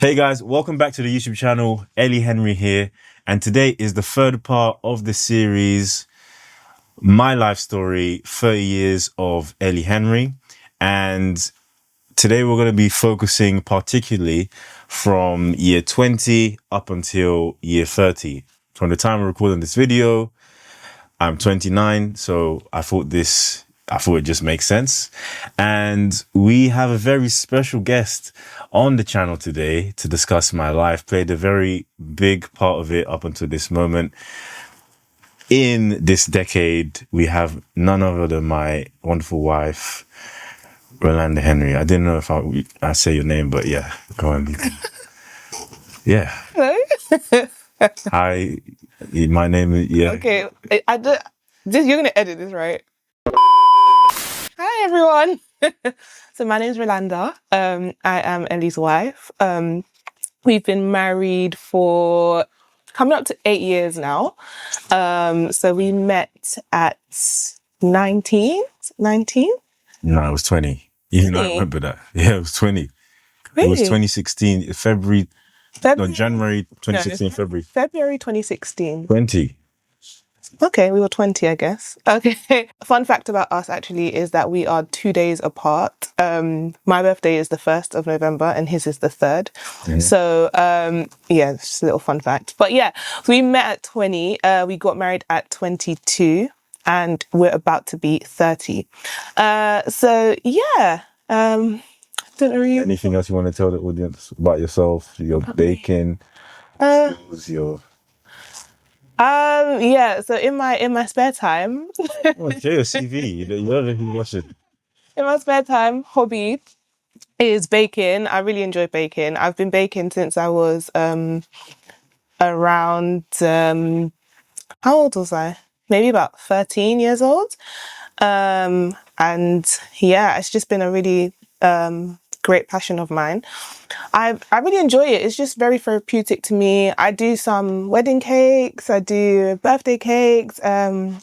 Hey guys, welcome back to the YouTube channel. Élie Henry here, and today is the third part of the series, My Life Story, 30 Years of Élie Henry. And today we're going to be focusing particularly from year 20 up until year 30. From the time we're recording this video, I'm 29, so I thought it just makes sense. And we have a very special guest on the channel today to discuss my life, played a very big part of it up until this moment. In this decade, we have none other than my wonderful wife, Rolanda Henry. I didn't know if I say your name, but yeah, go on. Yeah. Hello. Hi, my name is, yeah. Okay, you're gonna edit this, right? Hi everyone. So my name's Rolanda. I am Ellie's wife. We've been married for coming up to 8 years now. So we met at 19. No, it was 20. Even I remember that. Yeah, it was 20. Really? It was 2016, January 2016, February. February 2016. 20. Okay, we were 20, I guess. Okay. Fun fact about us actually is that we are 2 days apart. My birthday is the 1st of November and his is the 3rd. Mm-hmm. So, yeah, just a little fun fact. But yeah, we met at 20. We got married at 22 and we're about to be 30. So yeah, don't know really. Anything else you want to tell the audience about yourself, your baking, skills, your... Yeah, so in my spare time, Oh, okay, your CV. You don't even watch it. in my spare time, hobby is baking. I really enjoy baking. I've been baking since I was around how old was I? Maybe about 13 years old. And yeah, it's just been a really great passion of mine. I really enjoy it. It's just very therapeutic to me. I do some wedding cakes, I do birthday cakes. I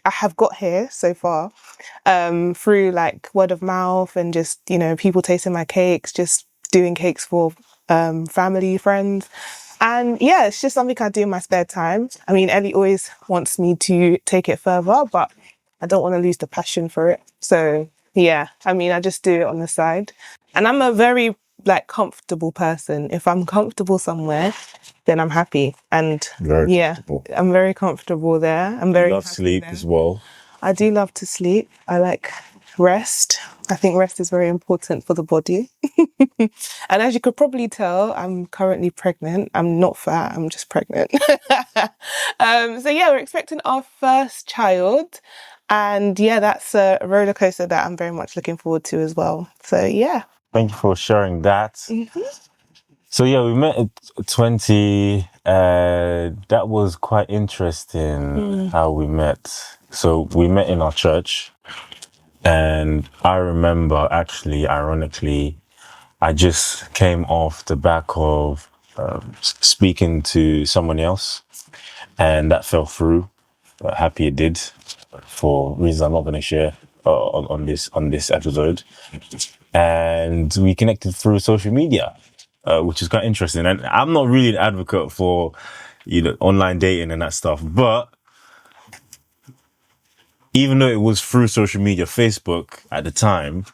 have got here so far through like word of mouth and just, people tasting my cakes, just doing cakes for family, friends. And yeah, it's just something I do in my spare time. I mean, Ellie always wants me to take it further, but I don't want to lose the passion for it. So yeah, I mean, I just do it on the side. And I'm a very comfortable person. If I'm comfortable somewhere, then I'm happy. And I'm very comfortable there. I'm very love happy sleep there. as well. I do love to sleep. I like rest. I think rest is very important for the body. And as you could probably tell, I'm currently pregnant. I'm not fat, I'm just pregnant. So yeah, we're expecting our first child. And yeah, that's a roller coaster that I'm very much looking forward to as well. So yeah. Thank you for sharing that. Mm-hmm. So yeah, we met at 20. That was quite interesting how we met. So we met in our church. And I remember actually, ironically, I just came off the back of speaking to someone else, and that fell through. Happy it did, for reasons I'm not going to share on this episode. And we connected through social media, which is quite interesting. And I'm not really an advocate for, online dating and that stuff, but even though it was through social media, Facebook at the time,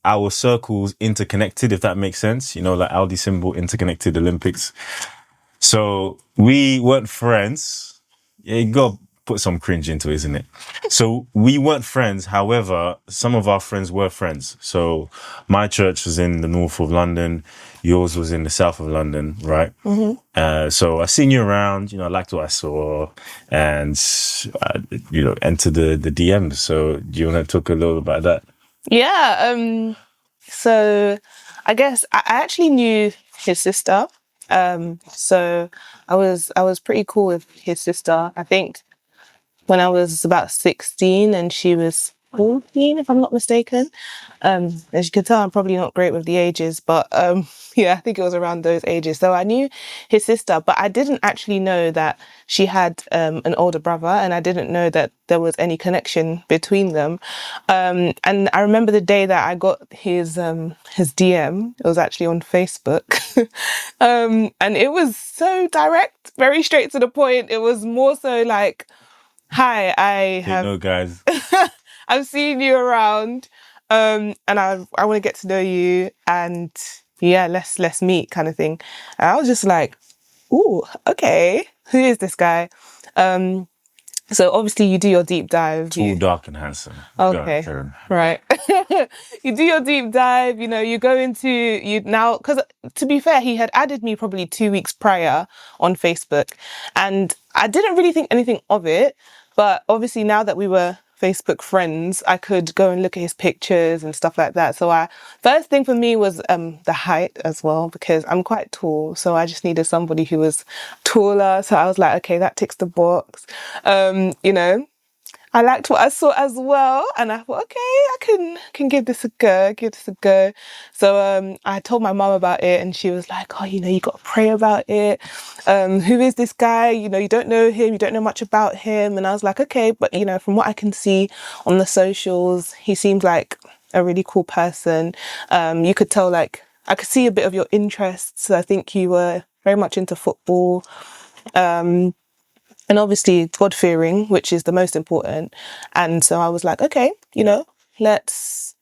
our circles interconnected, if that makes sense, like Aldi symbol, interconnected Olympics. So we weren't friends. Yeah, you gotta put some cringe into it, isn't it? So we weren't friends. However, some of our friends were friends. So my church was in the north of London. Yours was in the south of London, right? Mm-hmm. So I seen you around, I liked what I saw, and, entered the DMs. So do you want to talk a little about that? Yeah. So I guess I actually knew his sister. So I was pretty cool with his sister. I think when I was about 16 and she was 14, if I'm not mistaken. As you can tell, I'm probably not great with the ages, but yeah, I think it was around those ages. So I knew his sister, but I didn't actually know that she had an older brother, and I didn't know that there was any connection between them. And I remember the day that I got his DM. It was actually on Facebook, and it was so direct, very straight to the point. It was more so like, "Hi, Guys. I've seen you around, and I want to get to know you, and yeah, let's meet," kind of thing. And I was just like, "Ooh, okay, who is this guy?" So obviously you do your deep dive. Tall, dark, and handsome. Okay, right. You do your deep dive. You go into now, because to be fair, he had added me probably 2 weeks prior on Facebook, and I didn't really think anything of it. But obviously now that we were Facebook friends, I could go and look at his pictures and stuff like that. So first thing for me was the height as well, because I'm quite tall. So I just needed somebody who was taller. So I was like, okay, that ticks the box. I liked what I saw as well, and I thought, okay, I can give this a go. So I told my mum about it, and she was like, oh, you got to pray about it. Who is this guy? You don't know him, you don't know much about him. And I was like, okay, but from what I can see on the socials, he seems like a really cool person. You could tell, like, I could see a bit of your interests. I think you were very much into football. And obviously God-fearing, which is the most important. And so I was like, okay, let's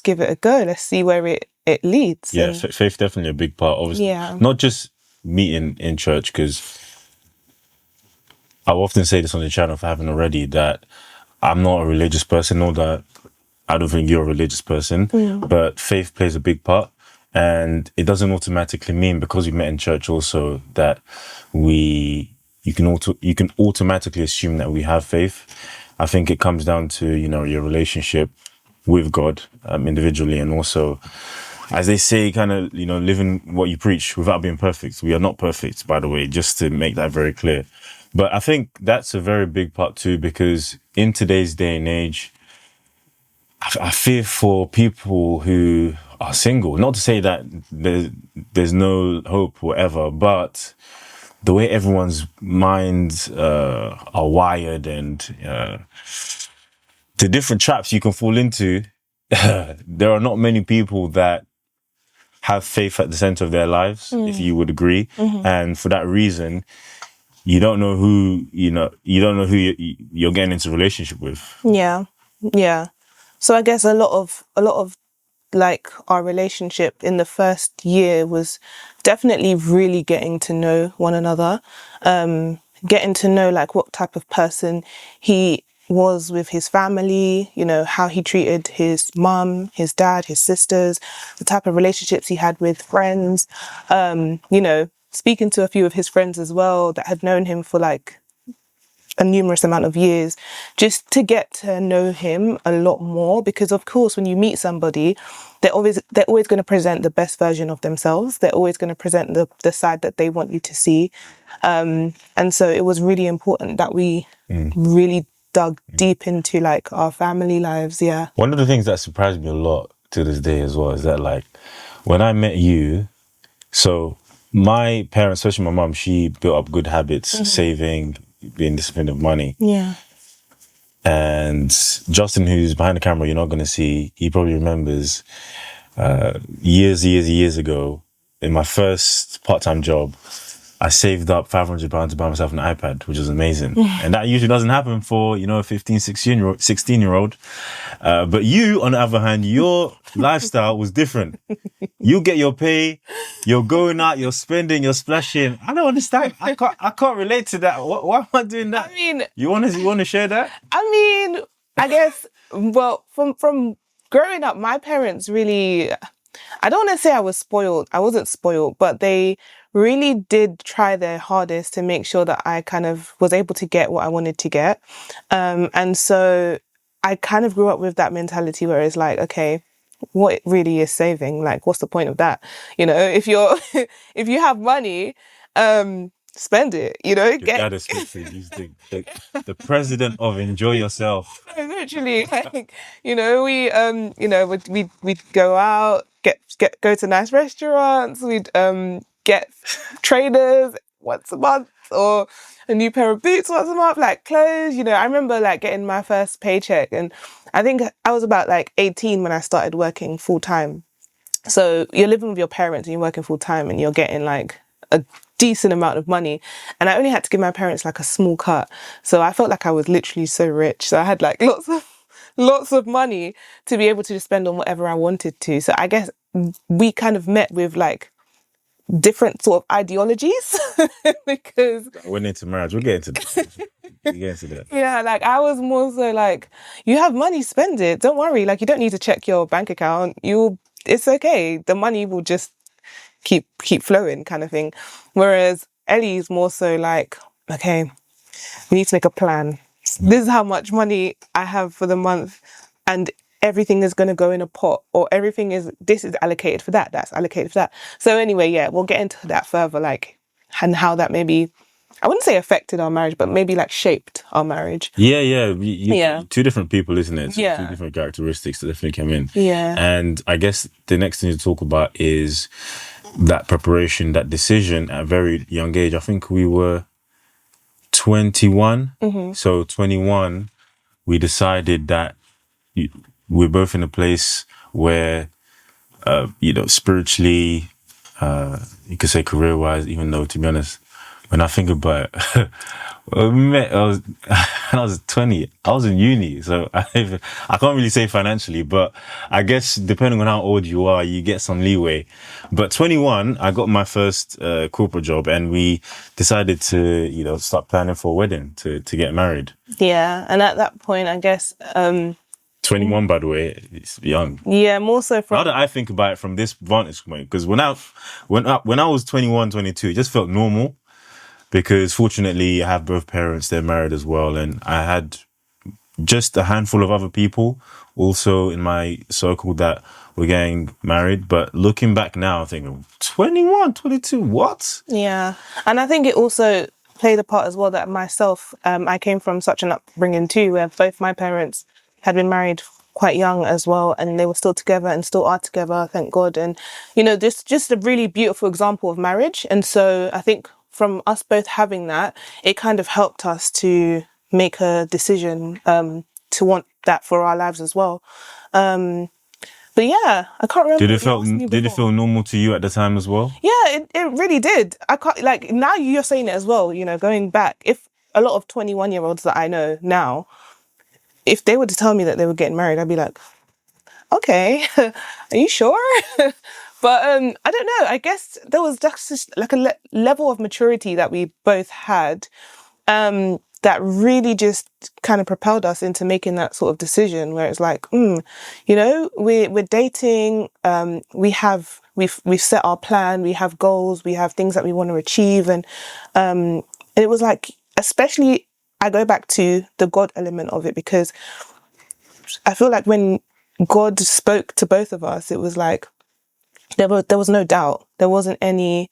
give it a go. Let's see where it leads. Yeah, faith definitely a big part. Obviously, not just meeting in church, because I often say this on the channel, if I haven't already, that I'm not a religious person, nor that I don't think you're a religious person, but faith plays a big part. And it doesn't automatically mean, because we met in church also, that you can automatically assume that we have faith. I think it comes down to, your relationship with God individually, and also, as they say, kind of, living what you preach without being perfect. We are not perfect, by the way, just to make that very clear. But I think that's a very big part too, because in today's day and age, I fear for people who are single. Not to say that there's no hope, whatever, but the way everyone's minds are wired, and the different traps you can fall into, there are not many people that have faith at the center of their lives, if you would agree. And for that reason, you don't know who you're getting into a relationship with. Yeah. So I guess a lot of like our relationship in the first year was definitely really getting to know one another, getting to know like what type of person he was with his family, how he treated his mum, his dad, his sisters, the type of relationships he had with friends, speaking to a few of his friends as well that had known him for like a numerous amount of years, just to get to know him a lot more. Because of course, when you meet somebody, they're always going to present the best version of themselves. They're always going to present the side that they want you to see. And so it was really important that we really dug deep into like our family lives. Yeah. One of the things that surprised me a lot to this day as well is that, like, when I met you, so my parents, especially my mum, she built up good habits, saving, being disciplined with money. Yeah. And Justin, who's behind the camera, you're not going to see, he probably remembers years ago, in my first part-time job, I saved up £500 to buy myself an iPad, which is amazing. And that usually doesn't happen for, a 15, 16-year-old. But you, on the other hand, your lifestyle was different. You get your pay, you're going out, you're spending, you're splashing. I don't understand. I can't relate to that. Why am I doing that? I mean, you want to share that? I mean, I guess, well, from growing up, my parents really, I don't want to say I was spoiled. I wasn't spoiled, but they really did try their hardest to make sure that I kind of was able to get what I wanted to get. And so I kind of grew up with that mentality where it's like, okay, what really is saving? Like, what's the point of that? If you have money, spend it, you know, Your get dad especially, he's the president of enjoy yourself. literally like, we'd go out, go to nice restaurants, we'd get trainers once a month or a new pair of boots once a month, like clothes. I remember like getting my first paycheck, and I think I was about like 18 when I started working full time. So you're living with your parents and you're working full time and you're getting like a decent amount of money. And I only had to give my parents like a small cut. So I felt like I was literally so rich. So I had like lots of money to be able to spend on whatever I wanted to. So I guess we kind of met with like different sort of ideologies because Went into marriage. We'll get into that. We'll get into that. yeah, like I was more so like, you have money, spend it. Don't worry. Like you don't need to check your bank account. It's okay. The money will just keep flowing kind of thing. Whereas Ellie's more so like, okay, we need to make a plan. This is how much money I have for the month, and everything is going to go in a pot, or this is allocated for that, that's allocated for that. So anyway, yeah, we'll get into that further, like, and how that maybe, I wouldn't say affected our marriage, but maybe like shaped our marriage. Yeah. Yeah. Two different people, isn't it? Two Yeah. different characteristics that definitely came in. Yeah. And I guess the next thing to talk about is that preparation, that decision at a very young age. I think we were 21. Mm-hmm. So 21, we decided that we're both in a place where, spiritually, you could say career-wise, even though, to be honest, when I think about it, when I was 20, I was in uni, so I can't really say financially, but I guess depending on how old you are, you get some leeway. But 21, I got my first corporate job, and we decided to, start planning for a wedding, to get married. Yeah, and at that point, I guess 21, by the way, it's young. Yeah, more so from Now that I think about it from this vantage point, because when I was 21, 22, it just felt normal. Because fortunately, I have both parents, they're married as well. And I had just a handful of other people also in my circle that were getting married. But looking back now, I think 21, 22, what? Yeah. And I think it also played a part as well that myself, I came from such an upbringing too, where both my parents had been married quite young as well, and they were still together and still are together, thank God. And, this just a really beautiful example of marriage. And so I think from us both having that, it kind of helped us to make a decision to want that for our lives as well. But yeah, I can't remember. Did it feel normal to you at the time as well? Yeah, it really did. I can't, like, now you're saying it as well, going back, if a lot of 21-year-olds that I know now, if they were to tell me that they were getting married, I'd be like, okay, are you sure? But I don't know. I guess there was just like a level of maturity that we both had that really just kind of propelled us into making that sort of decision where it's like, we're dating. We've set our plan. We have goals. We have things that we want to achieve. And it was like, especially, I go back to the God element of it, because I feel like when God spoke to both of us, it was like, there was no doubt. There wasn't any,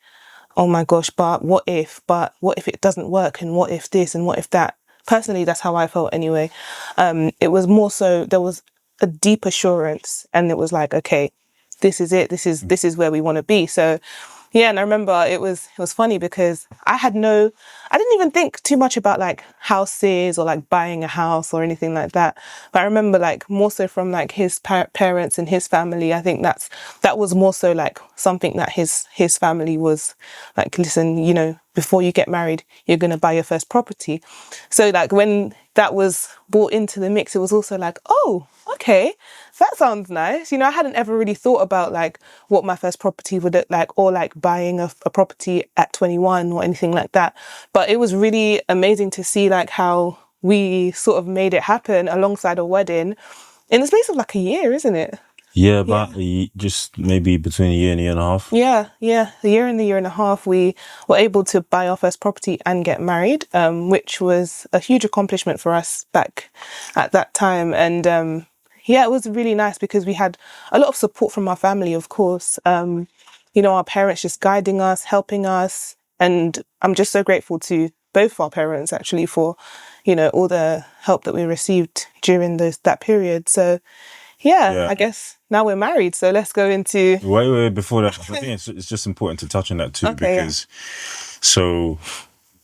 oh my gosh, but what if it doesn't work, and what if this and what if that. Personally, that's how I felt anyway. It was more so, there was a deep assurance, and it was like, okay, this is it. This is where we want to be. So yeah, and I remember it was funny because I didn't even think too much about like houses or like buying a house or anything like that. But I remember like more so from like his parents and his family, I think that was more so like something that his family was like, listen, before you get married, you're going to buy your first property. So like when that was brought into the mix, it was also like, oh, okay, that sounds nice. I hadn't ever really thought about like what my first property would look like, or like buying a property at 21 or anything like that. But it was really amazing to see like how we sort of made it happen alongside a wedding in the space of like a year, isn't it? Yeah, about just maybe between a year and a half. Yeah. A year and a half, we were able to buy our first property and get married, which was a huge accomplishment for us back at that time. And it was really nice because we had a lot of support from our family, of course. Our parents just guiding us, helping us. And I'm just so grateful to both our parents actually for, you know, all the help that we received during that period. So yeah, I guess now we're married. So let's go into... Wait, before that, I think it's just important to touch on that too, Okay, because so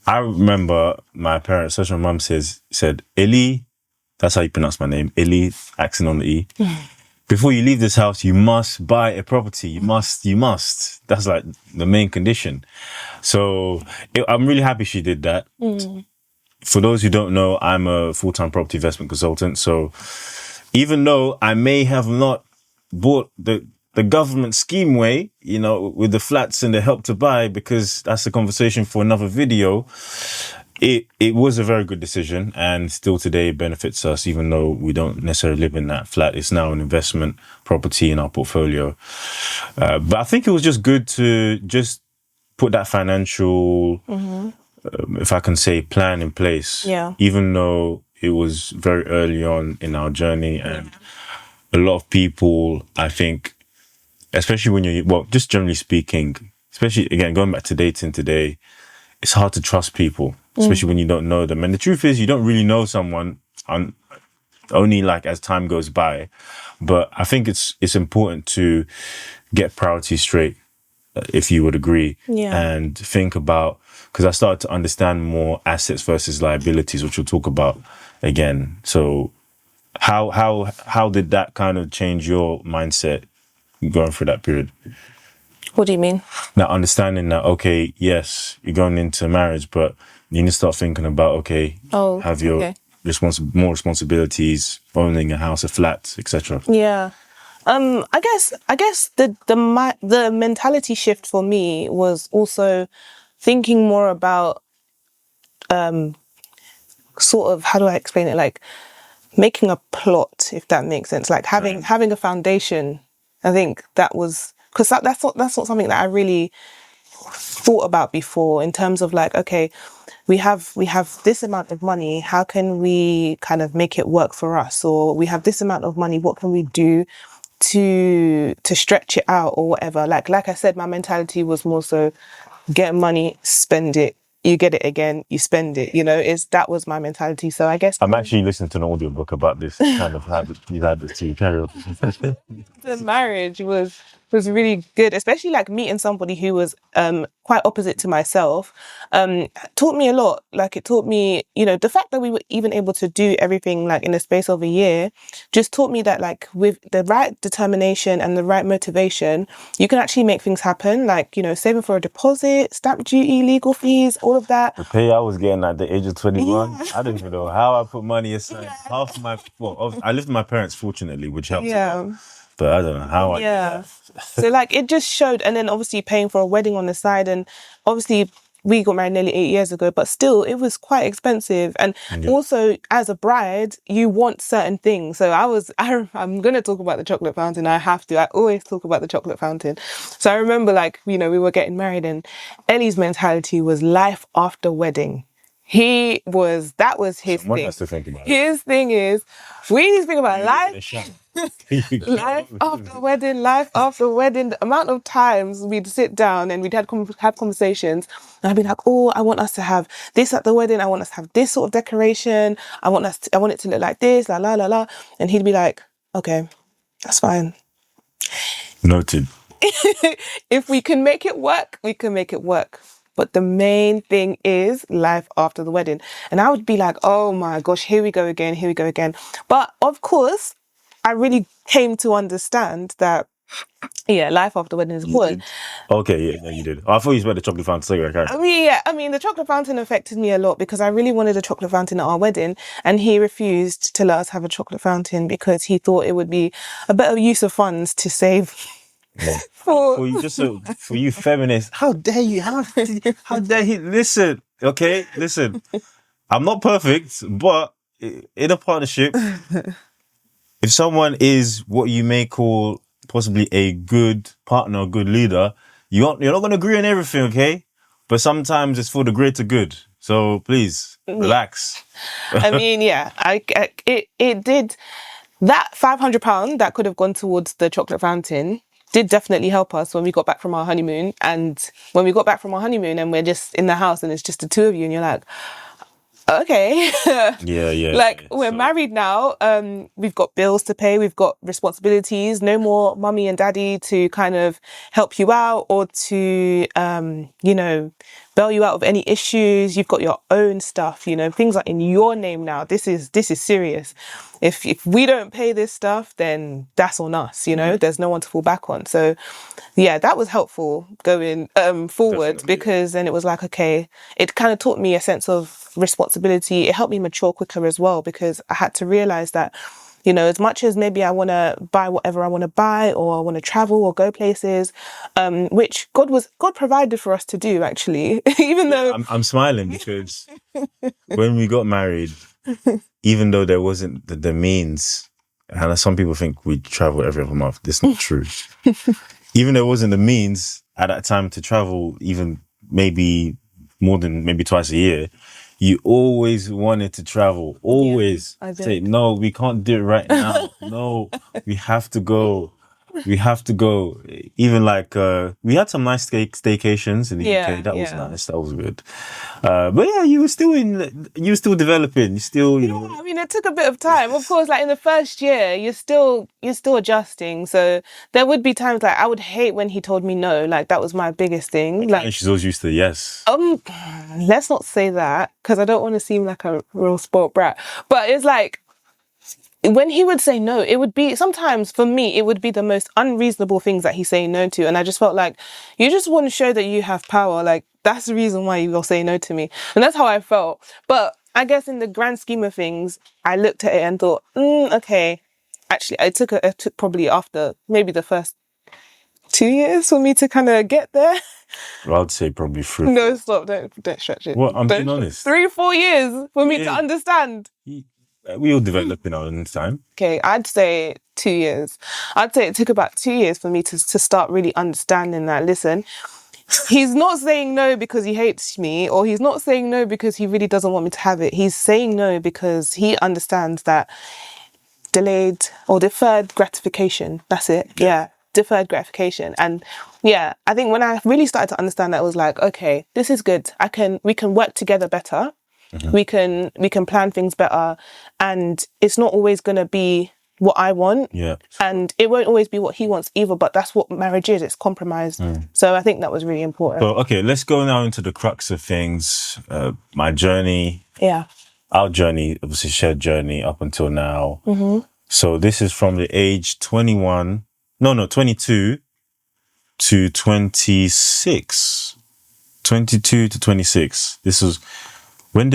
I remember my parents, such my mum said, Élie, that's how you pronounce my name, Élie, accent on the E. Before you leave this house, you must buy a property. You must. That's like the main condition. So I'm really happy she did that. For those who don't know, I'm a full-time property investment consultant. So even though I may have not bought the government scheme way, you know, with the flats and the help to buy, because that's a conversation for another video, it was a very good decision, and still today benefits us, even though we don't necessarily live in that flat. It's now an investment property in our portfolio. But I think it was just good to just put that financial, if I can say, plan in place. Yeah. Even though it was very early on in our journey, and a lot of people, I think, especially when just generally speaking, especially again, going back to dating today, it's hard to trust people, especially when you don't know them. And the truth is, you don't really know someone only like as time goes by. But I think it's important to get priorities straight, if you would agree, and think about, because I started to understand more assets versus liabilities, which we'll talk about again. So how did that kind of change your mindset going through that period? What do you mean? Now, understanding that, okay, yes, you're going into marriage, but you need to start thinking about, have your more responsibilities, owning a house, a flat, etc. Yeah. I guess the mentality shift for me was also thinking more about sort of, how do I explain it? Like making a plot, if that makes sense. Like having a foundation. I think that was, because that's not something that I really thought about before, in terms of like, okay, we have this amount of money, how can we kind of make it work for us? Or we have this amount of money, what can we do to stretch it out or whatever? Like I said, my mentality was more so get money, spend it, you get it again, you spend it, you know, that was my mentality. So I guess I'm actually listening to an audiobook about this kind of habit. These habits to carry on. the marriage was really good, especially like meeting somebody who was quite opposite to myself. Taught me a lot. Like it taught me, you know, the fact that we were even able to do everything like in the space of a year just taught me that like with the right determination and the right motivation, you can actually make things happen. Like, you know, saving for a deposit, stamp duty, legal fees, all of that. The pay I was getting at the age of 21, I don't even know how I put money aside. Half of my, I lived with my parents, fortunately, which helped. Yeah. But I don't know how I did that. So like it just showed, and then obviously paying for a wedding on the side, and obviously we got married nearly 8 years ago, but still it was quite expensive. And also as a bride, you want certain things. So I'm going to talk about the chocolate fountain. I have to. I always talk about the chocolate fountain. So I remember like, you know, we were getting married and Ellie's mentality was life after wedding. That was his Someone thing. has to think about it. His thing is, we need to think about life. Life after wedding, the amount of times we'd sit down and we'd have conversations, and I'd be like, oh, I want us to have this at the wedding, I want us to have this sort of decoration, I want it to look like this, la la la la, and he'd be like, okay, that's fine. Noted. If we can make it work, we can make it work. But the main thing is life after the wedding. And I would be like, oh my gosh, here we go again. But of course, I really came to understand that, life after wedding is important. Okay, yeah, you did. I thought you was about the chocolate fountain. I mean, the chocolate fountain affected me a lot because I really wanted a chocolate fountain at our wedding, and he refused to let us have a chocolate fountain because he thought it would be a better use of funds to save. For you feminists, how dare you? How dare he? Listen, okay, listen. I'm not perfect, but in a partnership, if someone is what you may call possibly a good partner, a good leader, you're not going to agree on everything, okay? But sometimes it's for the greater good. So please relax. I mean, it did. That £500 that could have gone towards the chocolate fountain did definitely help us when we got back from our honeymoon. And when we got back from our honeymoon and we're just in the house and it's just the two of you and you're like, okay. Yeah. Like we're married now. We've got bills to pay. We've got responsibilities. No more mummy and daddy to kind of help you out or to, bail you out of any issues. You've got your own stuff, things are in your name now. This is serious. If we don't pay this stuff, then that's on us, there's no one to fall back on. So yeah, that was helpful going forward. Definitely. Because then it was like, okay, it kind of taught me a sense of responsibility. It helped me mature quicker as well, because I had to realize that, as much as maybe I want to buy whatever I want to buy, or I want to travel or go places, which God provided for us to do, actually. Even though I'm smiling because when we got married, even though there wasn't the means, and some people think we travel every other month. This is not true. Even though it wasn't the means at that time to travel, even maybe more than maybe twice a year, you always wanted to travel. Always. Yeah, say, no, we can't do it right now. No, we have to go. We have to go. Even like, we had some nice staycations in the UK. That was nice. That was good. But yeah, you were still developing. You still, I mean, it took a bit of time. Of course, like in the first year, you're still adjusting. So there would be times like I would hate when he told me no. Like that was my biggest thing. Like, and she's always used to yes. Let's not say that, because I don't want to seem like a real spoiled brat. But it's like, when he would say no, it would be, sometimes for me, it would be the most unreasonable things that he's saying no to. And I just felt like, you just want to show that you have power. Like, that's the reason why you will say no to me. And that's how I felt. But I guess in the grand scheme of things, I looked at it and thought, okay. Actually, it took probably after maybe the first 2 years for me to kind of get there. Well, I'd say probably 3. No, stop. Don't stretch it. Well, I'm being honest. 3-4 years for me to understand. We all develop in our own time. Okay, I'd say 2 years. I'd say it took about 2 years for me to start really understanding that, listen, he's not saying no because he hates me, or he's not saying no because he really doesn't want me to have it. He's saying no because he understands that delayed or deferred gratification, that's it. Yeah, deferred gratification. And yeah, I think when I really started to understand that, it was like, okay, this is good. We can work together better. Mm-hmm. We can plan things better, and it's not always going to be what I want. Yeah. And it won't always be what he wants either, but that's what marriage is. It's compromise. So I think that was really important. So, okay, let's go now into the crux of things. My journey. Yeah. Our journey, obviously shared journey up until now. Mm-hmm. So this is from the age 22 to 26. 22 to 26. This was, when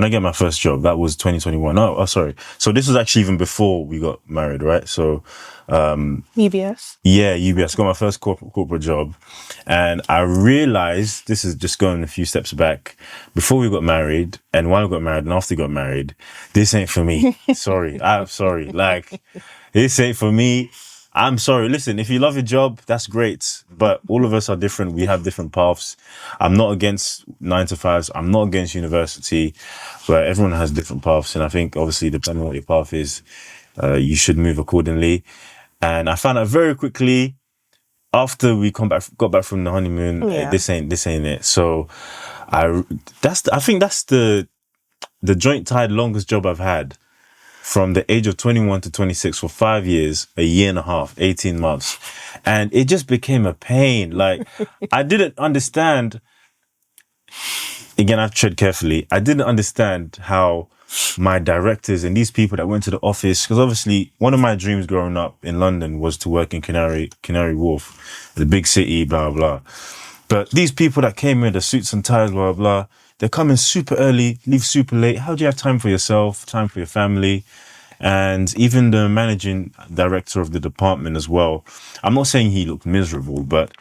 I get my first job, that was 2021. Oh, sorry. So this was actually even before we got married, right? So, UBS. Yeah, UBS. Got my first corporate job. And I realized, this is just going a few steps back, before we got married, and while we got married, and after we got married, this ain't for me. Sorry. I'm sorry. Like, this ain't for me. I'm sorry. Listen, if you love your job, that's great. But all of us are different. We have different paths. I'm not against 9 to 5s. I'm not against university, but everyone has different paths. And I think obviously depending on what your path is, you should move accordingly. And I found out very quickly after we got back from the honeymoon, this ain't it. So I think that's the joint tied longest job I've had. From the age of 21 to 26 for 5 years, a year and a half, 18 months. And it just became a pain. Like, I didn't understand. Again, I've tread carefully. I didn't understand how my directors and these people that went to the office, because obviously one of my dreams growing up in London was to work in Canary Wharf, the big city, blah, blah. But these people that came in, the suits and ties, blah, blah, they're coming super early, leave super late. How do you have time for yourself, time for your family? And even the managing director of the department as well. I'm not saying he looked miserable, but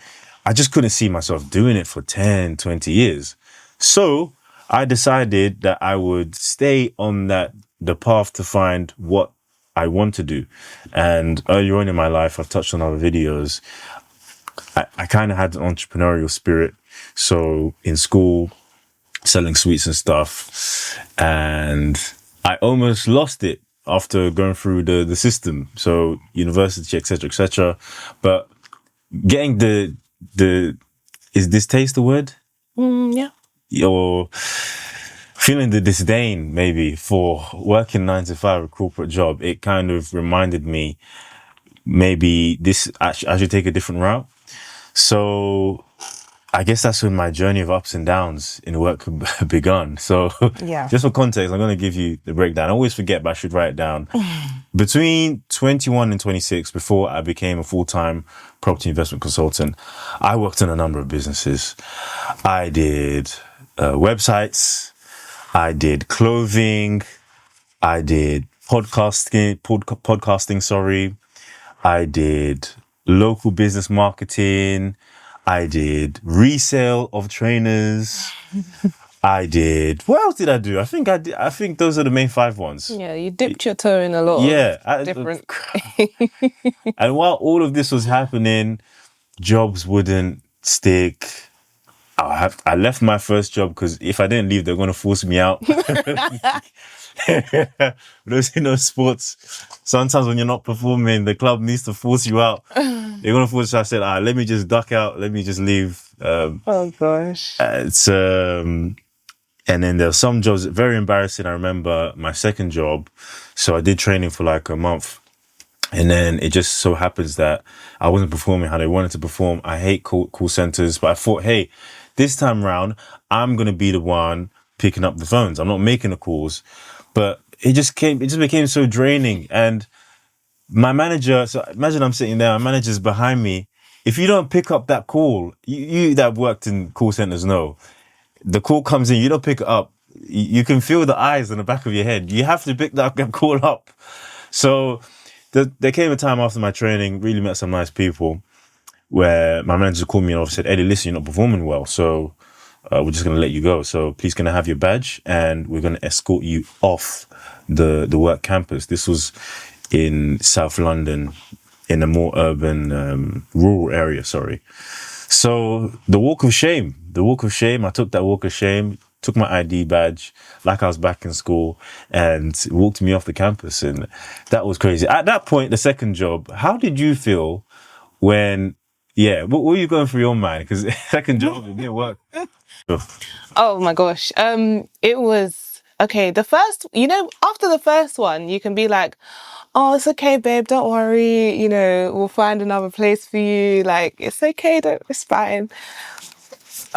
I just couldn't see myself doing it for 10, 20 years. So I decided that I would stay on the path to find what I want to do. And earlier on in my life, I've touched on other videos. I kind of had an entrepreneurial spirit. So in school, selling sweets and stuff, and I almost lost it after going through the system, so university, etc., etc. But getting the is distaste the word? Yeah. Or feeling the disdain maybe for working 9 to 5, a corporate job, it kind of reminded me maybe I should take a different route. So I guess that's when my journey of ups and downs in work begun. So Yeah. just for context, I'm going to give you the breakdown. I always forget, but I should write it down. Between 21 and 26, before I became a full-time property investment consultant, I worked in a number of businesses. I did websites, I did clothing, I did podcasting, sorry. I did local business marketing. I did resale of trainers. I did. What else did I do? I think those are the main 5 ones. Yeah, you dipped your toe in a lot of different... And while all of this was happening, jobs wouldn't stick. I left my first job because if I didn't leave, they're going to force me out. Those who know sports, sometimes when you're not performing, the club needs to force you out. They're going to force you. I said, let me just duck out. Let me just leave. Oh, gosh. And then there were some jobs, very embarrassing. I remember my second job. So I did training for like a month. And then it just so happens that I wasn't performing how they wanted to perform. I hate call centers, but I thought, hey, this time round, I'm going to be the one picking up the phones. I'm not making the calls. But it just became so draining. And my manager, so imagine I'm sitting there, my manager's behind me. If you don't pick up that call, you that worked in call centers know, the call comes in, you don't pick it up. You can feel the eyes on the back of your head. You have to pick that call up. So there came a time after my training, really met some nice people, where my manager called me and said, Eddie, listen, you're not performing well. So we're just going to let you go. So please can I have your badge and we're going to escort you off the work campus. This was in South London, in a more urban, rural area, sorry. So the walk of shame, I took that walk of shame, took my ID badge like I was back in school and walked me off the campus. And that was crazy. At that point, the second job, how did you feel when, what were you going through your mind? Because second job, it didn't work. Oh my gosh. It was okay. The first, after the first one, you can be like, oh, it's okay, babe. Don't worry. We'll find another place for you. Like, it's okay. It's fine.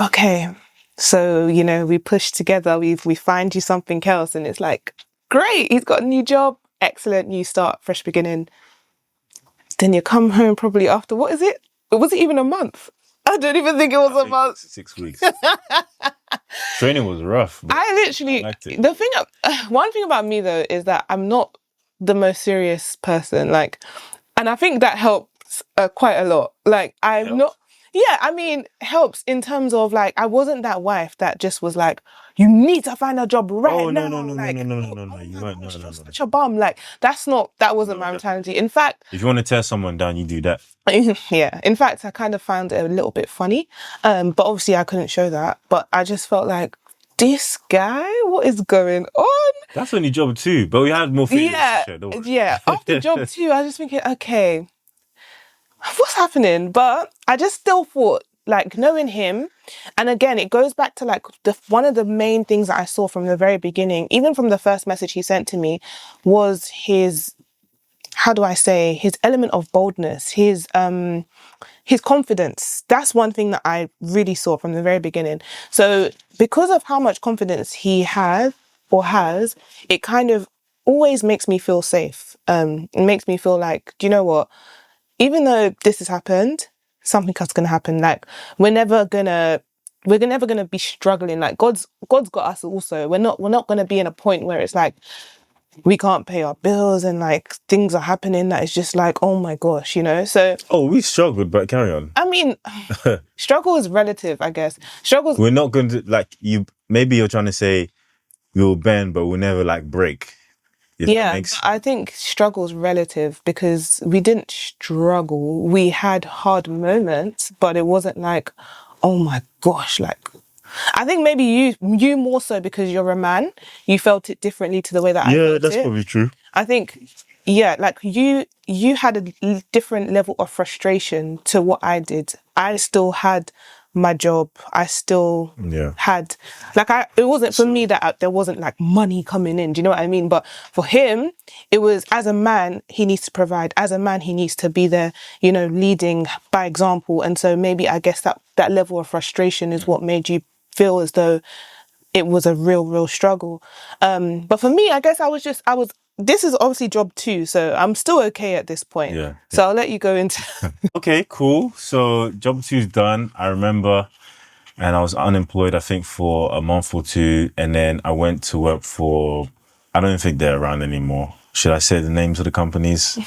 Okay. So, we push together. We find you something else. And it's like, great. He's got a new job. Excellent. New start. Fresh beginning. Then you come home probably after, what is it? Was it even a month? I don't even think it was a month. 6 weeks. Training was rough. I literally, one thing about me though, is that I'm not the most serious person. And I think that helps quite a lot. Helps in terms of I wasn't that wife that just was like, you need to find a job right now. No. You weren't. No. Such a bum. That wasn't my mentality. In fact, if you want to tear someone down, you do that. Yeah. In fact, I kind of found it a little bit funny. But obviously I couldn't show that. But I just felt like, this guy, what is going on? That's only job 2, but we had more feelings. Yeah. After job 2, I was just thinking, okay, what's happening? But I just still thought, knowing him, and again, it goes back to one of the main things that I saw from the very beginning, even from the first message he sent to me, was his, his element of boldness, his confidence. That's one thing that I really saw from the very beginning. So because of how much confidence he has, it kind of always makes me feel safe. It makes me feel like, do you know what? Even though this has happened, something else is going to happen. We're never going to be struggling. God's got us also. We're not going to be in a point where it's we can't pay our bills and things are happening that is just oh my gosh, so. Oh, we struggled, but carry on. I mean, struggle is relative, I guess. We're not going to maybe you're trying to say we'll bend, but we'll never break. Yeah, I think struggle is relative because we didn't struggle. We had hard moments, but it wasn't oh my gosh, I think maybe you more so because you're a man, you felt it differently to the way that I felt it. Yeah, that's probably true. I think, yeah, like you had a different level of frustration to what I did. I still had my job. I still Yeah. had, like, it wasn't for me that there wasn't like money coming in. Do you know what I mean? But for him, it was, as a man, he needs to provide. As a man, he needs to be there, leading by example. And so maybe I guess that level of frustration is what made you feel as though it was a real struggle. But for me, I guess this is obviously job 2, so I'm still okay at this point. Yeah. So I'll let you go into. Okay, cool. So job 2's done. I remember, and I was unemployed, I think, for a month or 2. And then I went to work for, I don't think they're around anymore. Should I say the names of the companies?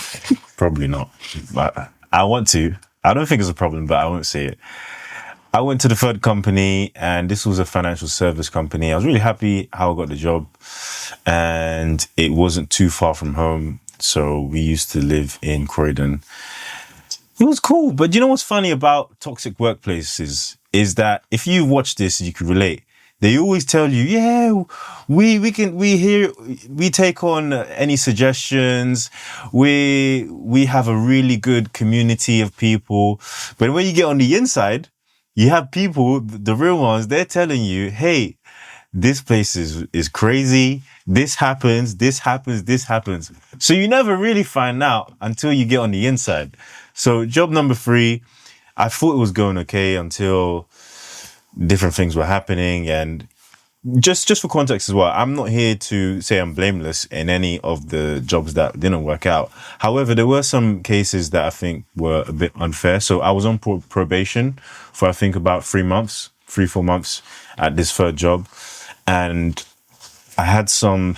Probably not. But I want to. I don't think it's a problem, but I won't say it. I went to the third company, and this was a financial service company. I was really happy how I got the job, and it wasn't too far from home. So we used to live in Croydon. It was cool. But you know what's funny about toxic workplaces is that if you watch this, you can relate. They always tell you, yeah, we take on any suggestions. We have a really good community of people. But when you get on the inside, you have people, the real ones, they're telling you, hey, this place is crazy. This happens. So you never really find out until you get on the inside. So job number 3, I thought it was going okay until different things were happening. And just for context as well, I'm not here to say I'm blameless in any of the jobs that didn't work out. However, there were some cases that I think were a bit unfair. So I was on probation for, I think, about 4 months at this third job. And I had some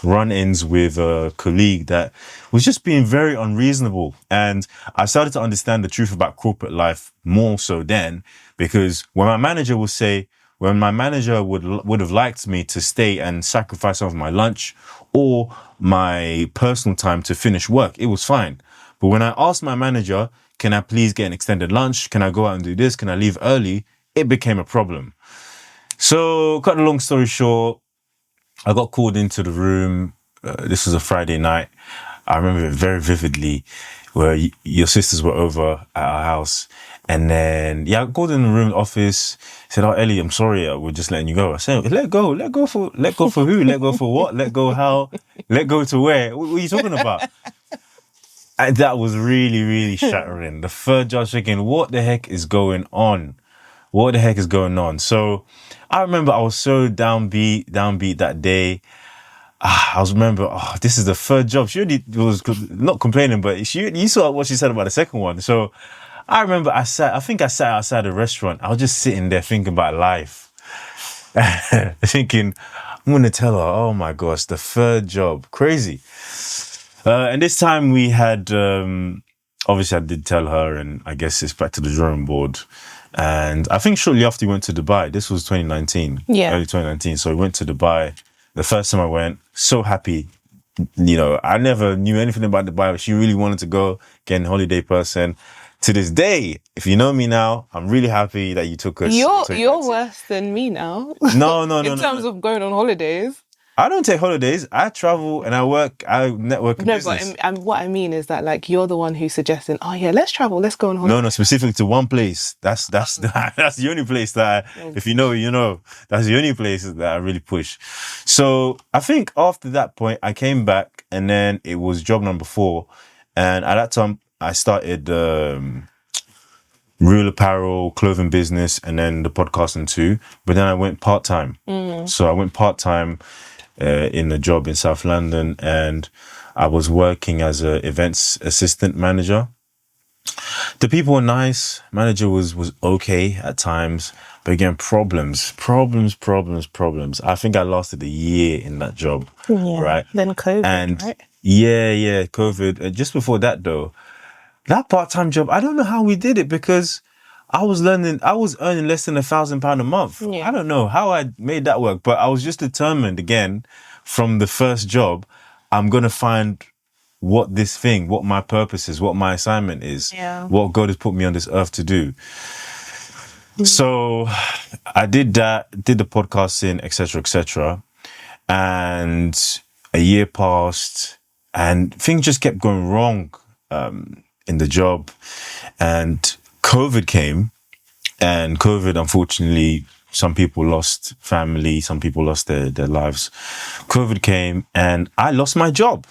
run-ins with a colleague that was just being very unreasonable. And I started to understand the truth about corporate life more so then, because when my manager would have liked me to stay and sacrifice some of my lunch or my personal time to finish work, it was fine. But when I asked my manager, can I please get an extended lunch? Can I go out and do this? Can I leave early? It became a problem. So, cut the long story short, I got called into the room. This was a Friday night. I remember it very vividly, where your sisters were over at our house. And then, I called in the room office, said, oh, Ellie, I'm sorry, we're just letting you go. I said, let go for who? Let go for what? Let go how? Let go to where? What are you talking about? And that was really, really shattering. The third judge thinking, what the heck is going on? So I remember I was so downbeat that day. I remember, this is the third job. She already was not complaining, but you saw what she said about the second one. So I remember I sat outside a restaurant. I was just sitting there thinking about life. Thinking, I'm going to tell her, oh my gosh, the third job. Crazy. And this time we had, obviously I did tell her, and I guess it's back to the drawing board. And I think shortly after we went to Dubai, this was 2019, early 2019. So we went to Dubai. The first time I went, so happy. I never knew anything about Dubai, but she really wanted to go, get a holiday person. To this day, if you know me now, I'm really happy that you took us. You're worse than me now. No. In terms of going on holidays. I don't take holidays. I travel and I work. I network in business. But what I mean is that, like, you're the one who's suggesting, oh yeah, let's travel, let's go on holiday. No, specifically to one place. That's the only place that if you know, you know. That's the only place that I really push. So I think after that point, I came back, and then it was job number 4, and at that time I started real apparel, clothing business, and then the podcasting too. But then I went part-time. So I went part-time in a job in South London, and I was working as a events assistant manager. The people were nice. Manager was okay at times, but again, problems. I think I lasted a year in that job. Right. Then COVID, right? Yeah, COVID. Just before that though, that part-time job, I don't know how we did it, because I was earning less than £1,000 a month. Yeah. I don't know how I made that work, but I was just determined again from the first job, I'm going to find what my purpose is, what my assignment is, what God has put me on this earth to do. So I did that, did the podcasting, etc. And a year passed. and things just kept going wrong in the job. And COVID came, and COVID, unfortunately, some people lost family, some people lost their lives. COVID came, and I lost my job.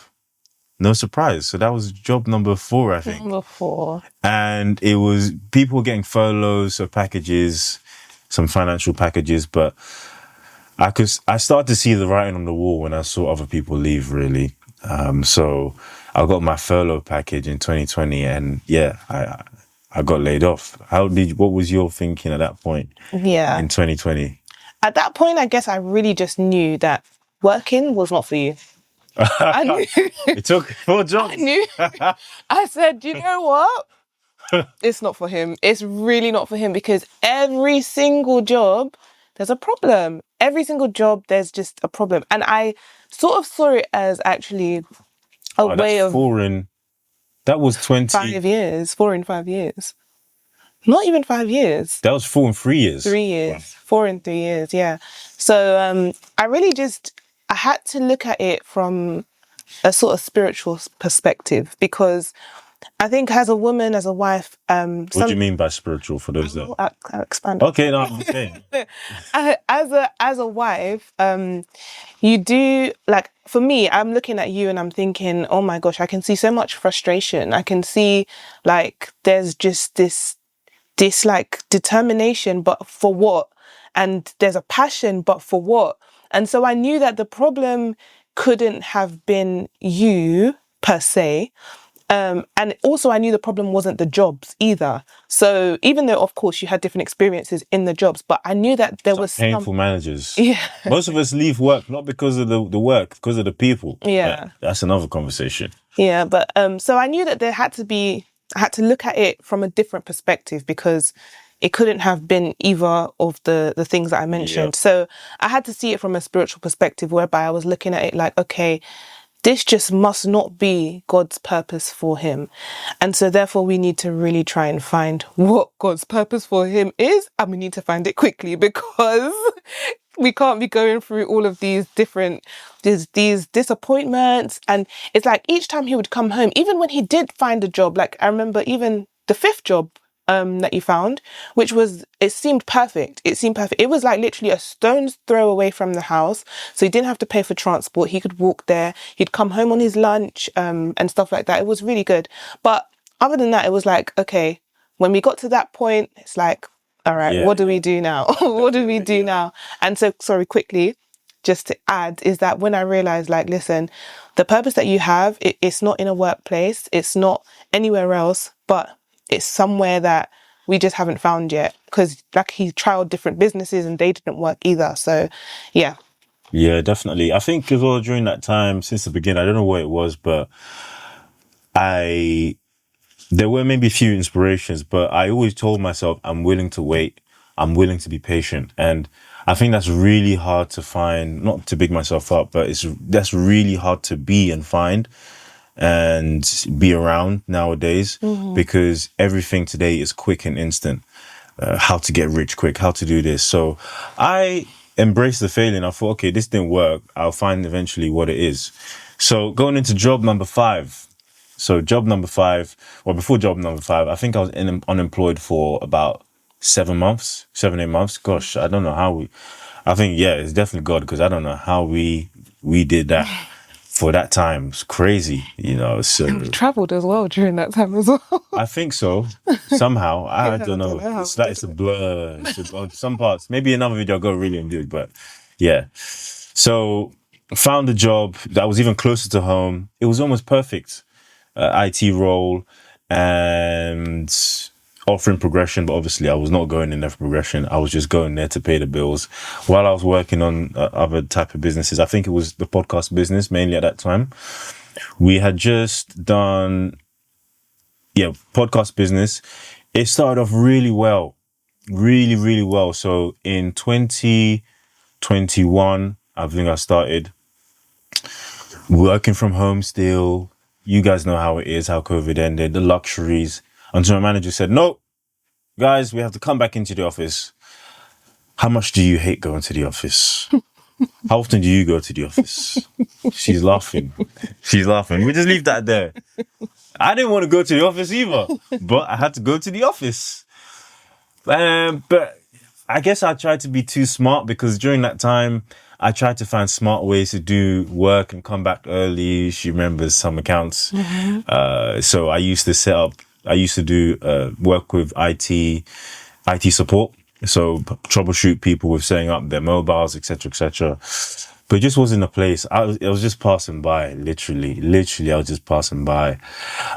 No surprise. So that was job number 4, I think. Number 4. And it was people getting furloughs of packages, some financial packages, but I started to see the writing on the wall when I saw other people leave, really. So I got my furlough package in 2020, and I got laid off. What was your thinking at that point? Yeah. In 2020? At that point, I guess I really just knew that working was not for you. I knew. It took 4 jobs. I knew. I said, you know what? It's not for him. It's really not for him, because every single job, there's a problem. Every single job, there's just a problem. And I sort of saw it as actually a way of... That was 5 years. 4 in 5 years. Not even 5 years. That was 4 in 3 years. 3 years. Wow. 4 in 3 years, yeah. So I really I had to look at it from a sort of spiritual perspective, because I think as a woman, as a wife... what do you mean by spiritual, for those that... I'll expand. Okay, no, okay. As a wife, you do, like, for me, I'm looking at you and I'm thinking, oh my gosh, I can see so much frustration. I can see, like, there's just this like determination, but for what? And there's a passion, but for what? And so I knew that the problem couldn't have been you per se. And also I knew the problem wasn't the jobs either. So even though, of course, you had different experiences in the jobs, but I knew that there was painful managers. Yeah. Most of us leave work, not because of the work, because of the people. Yeah. That's another conversation. Yeah. But so I knew that I had to look at it from a different perspective, because it couldn't have been either of the things that I mentioned. Yep. So I had to see it from a spiritual perspective, whereby I was looking at it like, okay, this just must not be God's purpose for him. And so therefore we need to really try and find what God's purpose for him is. And we need to find it quickly, because we can't be going through all of these different, these disappointments. And it's like each time he would come home, even when he did find a job, like I remember even the 5th job that he found, which was, it seemed perfect. It was like literally a stone's throw away from the house. So he didn't have to pay for transport. He could walk there. He'd come home on his lunch and stuff like that. It was really good. But other than that, it was like, okay, when we got to that point, it's like, all right, what do we do now? What do we do now? And so, sorry, quickly, just to add, is that when I realized, like, listen, the purpose that you have, it's not in a workplace. It's not anywhere else, but it's somewhere that we just haven't found yet, because like he trialed different businesses and they didn't work either. So, yeah. Yeah, definitely. I think as well during that time, since the beginning, I don't know what it was, but there were maybe a few inspirations, but I always told myself, I'm willing to wait. I'm willing to be patient. And I think that's really hard to find, not to big myself up, but that's really hard to be and find and be around nowadays, because everything today is quick and instant. How to get rich quick, how to do this. So I embraced the failing. I thought, okay, this didn't work. I'll find eventually what it is. So going into job number 5. So job number 5, or before job number 5, I think I was unemployed for about 7 months, 8 months. Gosh, I don't know how I think, yeah, it's definitely God, because I don't know how we did that. For that time, it's crazy, you know. So we travelled as well during that time as well. I think so. Somehow, I don't know. It's a blur. On some parts, maybe another video I'll go really into it, but yeah. So found a job that was even closer to home. It was almost perfect. IT role and offering progression, but obviously I was not going in there for progression. I was just going there to pay the bills while I was working on other type of businesses. I think it was the podcast business mainly at that time. We had just done, podcast business. It started off really well, really, really well. So in 2021, I think I started working from home still. You guys know how it is, how COVID ended, the luxuries. Until my manager said, no, guys, we have to come back into the office. How much do you hate going to the office? How often do you go to the office? She's laughing. She's laughing. We just leave that there. I didn't want to go to the office either, but I had to go to the office. But I guess I tried to be too smart because during that time, I tried to find smart ways to do work and come back early. She remembers some accounts. So I used to do work with IT support. So troubleshoot people with setting up their mobiles, etc., etc. But it just wasn't a place. I was just passing by, literally, I was just passing by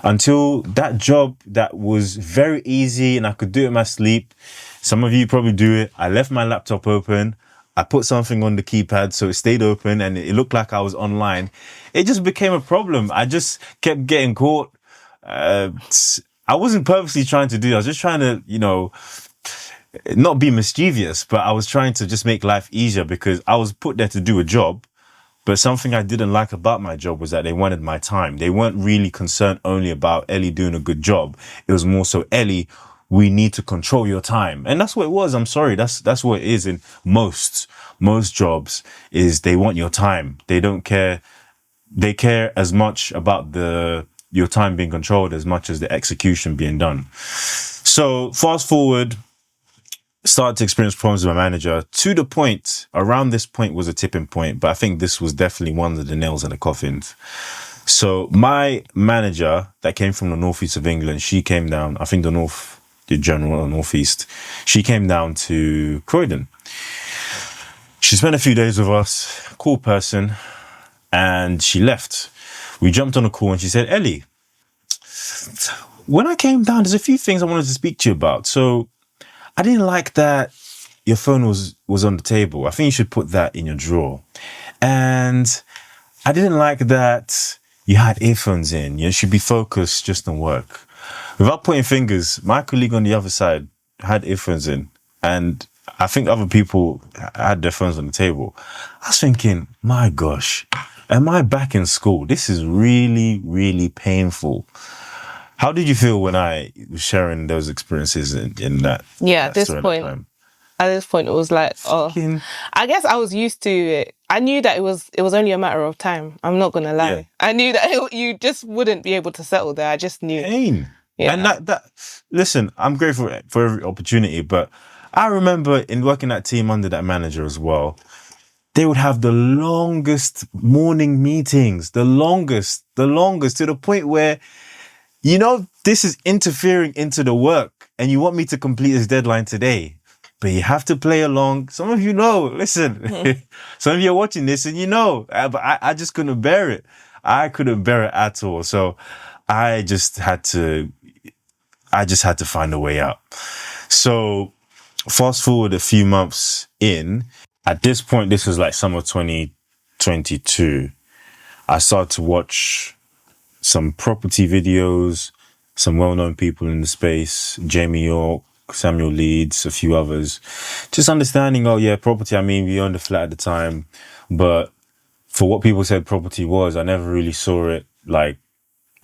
until that job that was very easy and I could do it in my sleep. Some of you probably do it. I left my laptop open. I put something on the keypad so it stayed open and it looked like I was online. It just became a problem. I just kept getting caught. I wasn't purposely trying to do it. I was just trying to, not be mischievous, but I was trying to just make life easier because I was put there to do a job. But something I didn't like about my job was that they wanted my time. They weren't really concerned only about Ellie doing a good job. It was more so, Ellie, we need to control your time. And that's what it was. I'm sorry. That's what it is in most jobs is they want your time. They don't care. They care as much about your time being controlled as much as the execution being done. So fast forward, started to experience problems with my manager to the point, around this point was a tipping point, but I think this was definitely one of the nails in the coffins. So my manager that came from the northeast of England, she came down, I think the northeast, she came down to Croydon. She spent a few days with us, cool person, and she left. We jumped on a call and she said, Ellie, when I came down, there's a few things I wanted to speak to you about. So I didn't like that your phone was on the table. I think you should put that in your drawer. And I didn't like that you had earphones in. You should be focused just on work. Without pointing fingers, my colleague on the other side had earphones in. And I think other people had their phones on the table. I was thinking, my gosh, am I back in school? This is really, really painful. How did you feel when I was sharing those experiences in that? Yeah, at this point, it was like, I guess I was used to it. I knew that it was only a matter of time. I'm not gonna lie. Yeah. I knew that you just wouldn't be able to settle there. I just knew. Pain. Yeah. And listen, I'm grateful for every opportunity, but I remember in working that team under that manager as well, they would have the longest morning meetings, the longest to the point where, this is interfering into the work and you want me to complete this deadline today, but you have to play along. Some of you know, listen, some of you are watching this and but I just couldn't bear it. I couldn't bear it at all. So I just had to find a way out. So fast forward a few months in, at this point, this was like summer 2022. I started to watch some property videos, some well-known people in the space, Jamie York, Samuel Leeds, a few others. Just understanding, property, we owned a flat at the time, but for what people said property was, I never really saw it like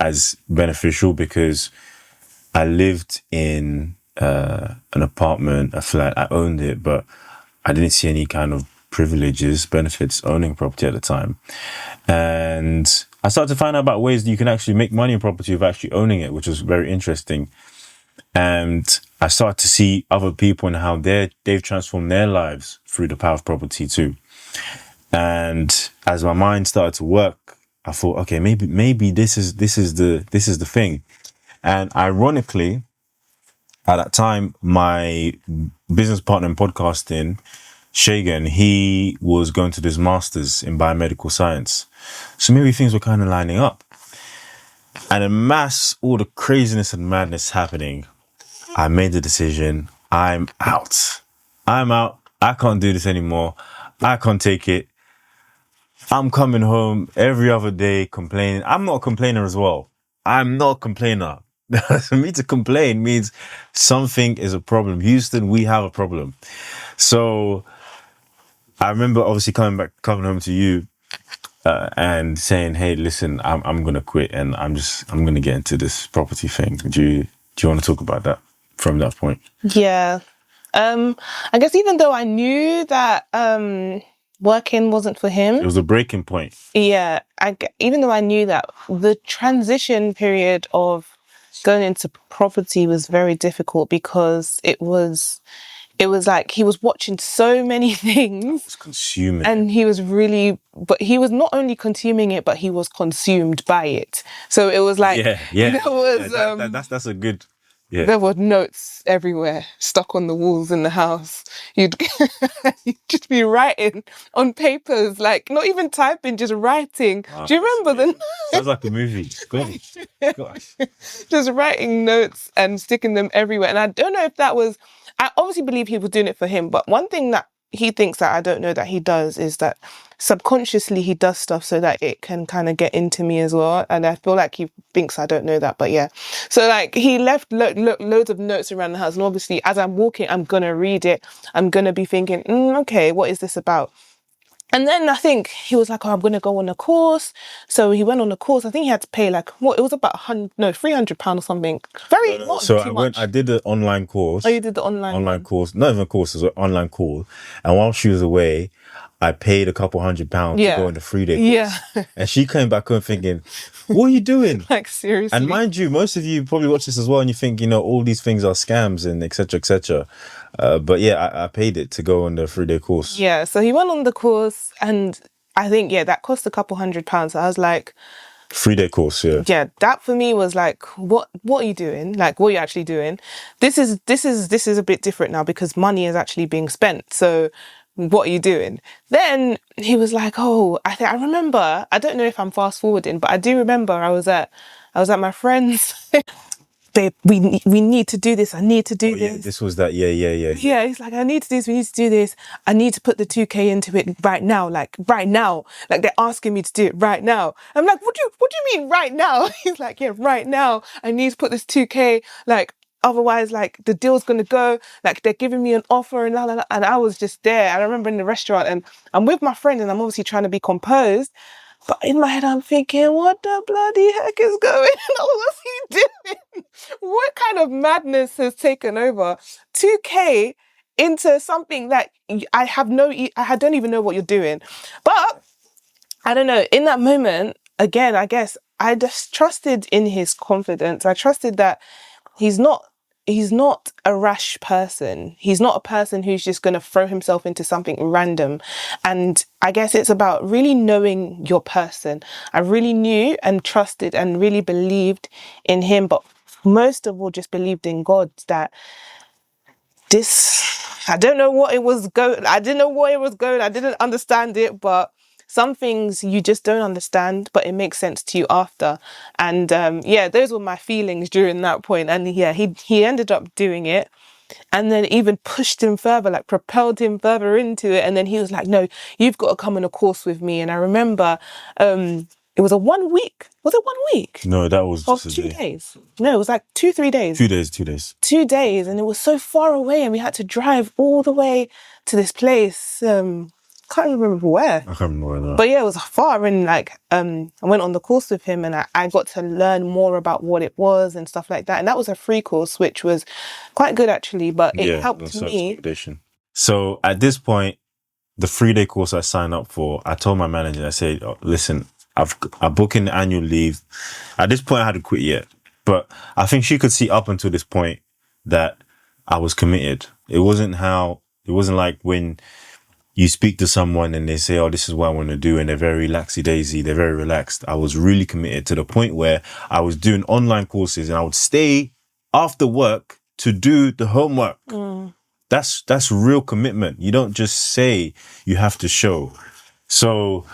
as beneficial because I lived in an apartment, a flat, I owned it, but I didn't see any kind of privileges, benefits owning property at the time. And I started to find out about ways that you can actually make money in property without actually owning it, which was very interesting. And I started to see other people and how they've transformed their lives through the power of property too. And as my mind started to work, I thought, okay, maybe this is the thing. And ironically, at that time, my business partner in podcasting, Shagan, he was going to do his master's in biomedical science. So maybe things were kind of lining up. And en masse, all the craziness and madness happening, I made the decision, I'm out. I can't do this anymore. I can't take it. I'm coming home every other day complaining. I'm not a complainer as well. I'm not a complainer. For me to complain means something is a problem. Houston, we have a problem. So I remember obviously coming home to you and saying, "Hey, listen, I'm gonna quit and I'm gonna get into this property thing." Do you want to talk about that from that point? Yeah, I guess even though I knew that working wasn't for him. It was a breaking point. Yeah, even though I knew that, the transition period of going into property was very difficult because it was like he was watching so many things. It's consuming. And he was not only consuming it, but he was consumed by it. So it was like, there was, that's a good, there were notes everywhere stuck on the walls in the house. You'd just be writing on papers, like not even typing, just writing. Do you remember Sounds like a movie. Gosh. Just writing notes and sticking them everywhere. And I don't know if that was, I obviously believe he was doing it for him, but one thing that he thinks that I don't know that he does is that subconsciously he does stuff so that it can kind of get into me as well. And I feel like he thinks I don't know that, but yeah. So like he left loads of notes around the house. And obviously as I'm walking, I'm going to read it. I'm going to be thinking, okay, what is this about? And then I think he was like, I'm going to go on a course. So he went on a course. I think he had to pay like, it was about £300 or something. Not too much. I did an online course. Oh, you did the online course. Not even a course, it was an online course. And while she was away, I paid a couple £100 to go on the 3-day course. Yeah. And she came back home thinking, what are you doing? Like, seriously. And mind you, most of you probably watch this as well and you think, all these things are scams and et cetera, et cetera. But yeah, I paid it to go on the 3-day course. Yeah, so he went on the course and I think, that cost a couple £100. I was like... 3-day course, yeah. Yeah, that for me was like, what are you doing? Like, what are you actually doing? This is a bit different now because money is actually being spent. So what are you doing? Then he was like, oh, I remember, I don't know if I'm fast forwarding, but I do remember I was at my friend's. Babe, we need to do this. I need to do this. Yeah, this was that. Yeah. Yeah, he's like, I need to do this. We need to do this. I need to put the 2K into it right now. Like right now. Like they're asking me to do it right now. I'm like, what do you mean right now? He's like, yeah, right now. I need to put this 2K. Like otherwise, like the deal's gonna go. Like they're giving me an offer and la. And I was just there. I remember in the restaurant and I'm with my friend and I'm obviously trying to be composed. But in my head, I'm thinking, what the bloody heck is going on? What's he doing? What kind of madness has taken over? 2K into something that I don't even know what you're doing. But I don't know. In that moment, again, I guess I just trusted in his confidence. I trusted that he's not a rash person. He's not a person who's just going to throw himself into something random. And I guess it's about really knowing your person. I really knew and trusted and really believed in him, but most of all just believed in God that I don't know what it was going. I didn't know what it was going. I didn't understand it, but some things you just don't understand, but it makes sense to you after. And those were my feelings during that point. And yeah, he ended up doing it and then even pushed him further, like propelled him further into it. And then he was like, no, you've got to come on a course with me. And I remember it was a 1 week. Was it 1 week? No, that was just 2 days. No, it was like 2-3 days. 2 days. 2 days. 2 days. And it was so far away and we had to drive all the way to this place. Can't remember where. I can't remember where. But yeah, it was far and like I went on the course with him and I got to learn more about what it was and stuff like that. And that was a free course, which was quite good actually, but it helped me. So at this point, the 3-day course I signed up for, I told my manager, I said, listen, I booked in the annual leave. At this point, I hadn't quit yet, but I think she could see up until this point that I was committed. It wasn't like when you speak to someone and they say, oh, this is what I want to do. And they're very laxy-daisy. They're very relaxed. I was really committed to the point where I was doing online courses and I would stay after work to do the homework. That's real commitment. You don't just say, you have to show. So